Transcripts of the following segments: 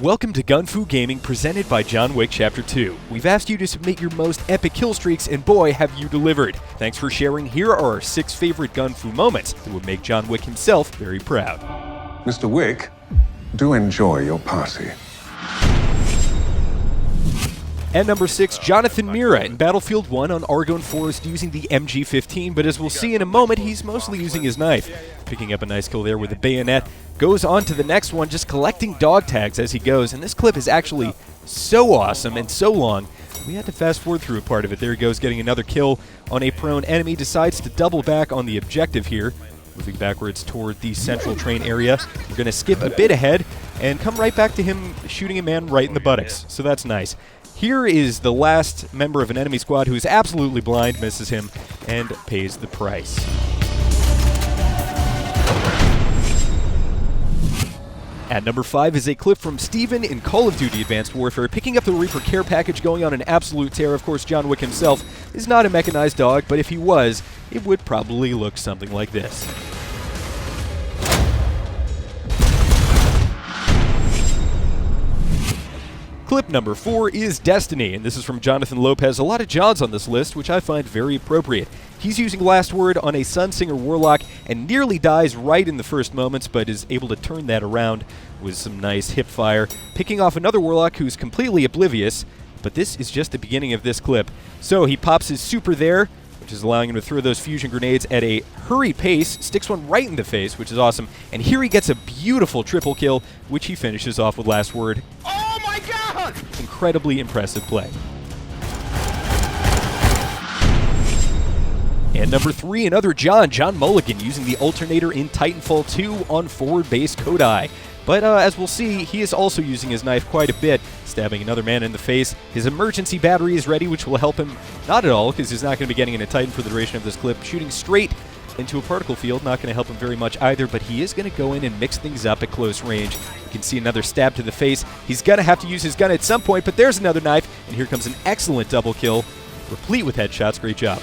Welcome to Gun Fu Gaming, presented by John Wick Chapter 2. We've asked you to submit your most epic kill streaks, and boy, have you delivered. Thanks for sharing. Here are our 6 favorite Gun Fu moments that would make John Wick himself very proud. Mr. Wick, do enjoy your party. At number 6, Jonathan Meara in Battlefield 1 on Argonne Forest using the MG15, but as we'll see in a moment, he's mostly using his knife. Picking up a nice kill there with a bayonet. Goes on to the next one, just collecting dog tags as he goes, and this clip is actually so awesome and so long, we had to fast forward through a part of it. There he goes, getting another kill on a prone enemy, decides to double back on the objective here. Moving backwards toward the central train area. We're going to skip a bit ahead and come right back to him shooting a man right in the buttocks, so that's nice. Here is the last member of an enemy squad who is absolutely blind, misses him, and pays the price. At number 5 is a clip from Steven in Call of Duty Advanced Warfare, picking up the Reaper care package, going on an absolute tear. Of course, John Wick himself is not a mechanized dog, but if he was, it would probably look something like this. Clip number 4 is Destiny, and this is from Jonathan Lopez. A lot of Johns on this list, which I find very appropriate. He's using Last Word on a Sunsinger Warlock and nearly dies right in the first moments, but is able to turn that around with some nice hip fire, picking off another Warlock who's completely oblivious, but this is just the beginning of this clip. So he pops his super there, which is allowing him to throw those fusion grenades at a hurry pace, sticks one right in the face, which is awesome, and here he gets a beautiful triple kill, which he finishes off with Last Word. Incredibly impressive play. And number 3, another John Mulligan, using the alternator in Titanfall 2 on forward base Kodai. But as we'll see, he is also using his knife quite a bit, stabbing another man in the face. His emergency battery is ready, which will help him not at all, because he's not going to be getting into Titan for the duration of this clip. Shooting straight into a particle field, not going to help him very much either, but he is going to go in and mix things up at close range. You can see another stab to the face. He's going to have to use his gun at some point, but there's another knife, and here comes an excellent double kill, replete with headshots. Great job.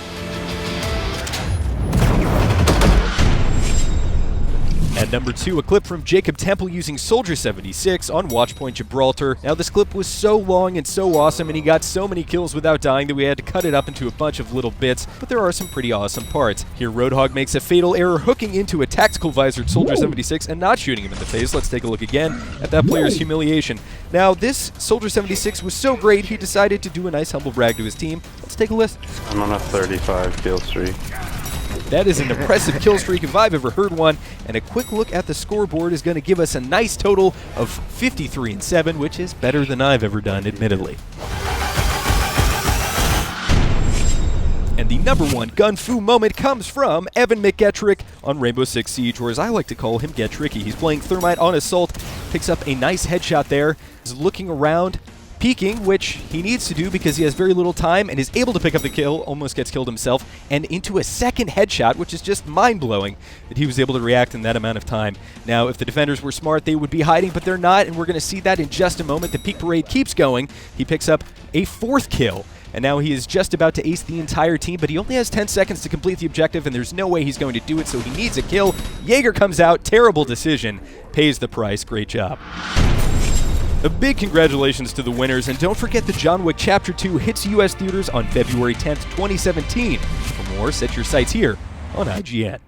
At number 2, a clip from Jacob Temple using Soldier 76 on Watchpoint Gibraltar. Now this clip was so long and so awesome, and he got so many kills without dying that we had to cut it up into a bunch of little bits, but there are some pretty awesome parts. Here Roadhog makes a fatal error, hooking into a tactical visored Soldier 76 and not shooting him in the face. Let's take a look again at that player's humiliation. Now this Soldier 76 was so great, he decided to do a nice humble brag to his team. Let's take a listen. I'm on a 35 kill streak. That is an impressive kill streak if I've ever heard one, and a quick look at the scoreboard is going to give us a nice total of 53-7, which is better than I've ever done, admittedly. And the number 1 Gun Fu moment comes from Evan McGettrick on Rainbow Six Siege, or as I like to call him, Get Tricky. He's playing Thermite on Assault, picks up a nice headshot there, is looking around, peeking, which he needs to do because he has very little time, and is able to pick up the kill, almost gets killed himself, and into a second headshot, which is just mind-blowing that he was able to react in that amount of time. Now, if the defenders were smart, they would be hiding, but they're not, and we're going to see that in just a moment. The peak parade keeps going. He picks up a 4th kill, and now he is just about to ace the entire team, but he only has 10 seconds to complete the objective, and there's no way he's going to do it, so he needs a kill. Jaeger comes out, terrible decision, pays the price. Great job. A big congratulations to the winners, and don't forget that John Wick Chapter 2 hits US theaters on February 10th, 2017. For more, set your sights here on IGN.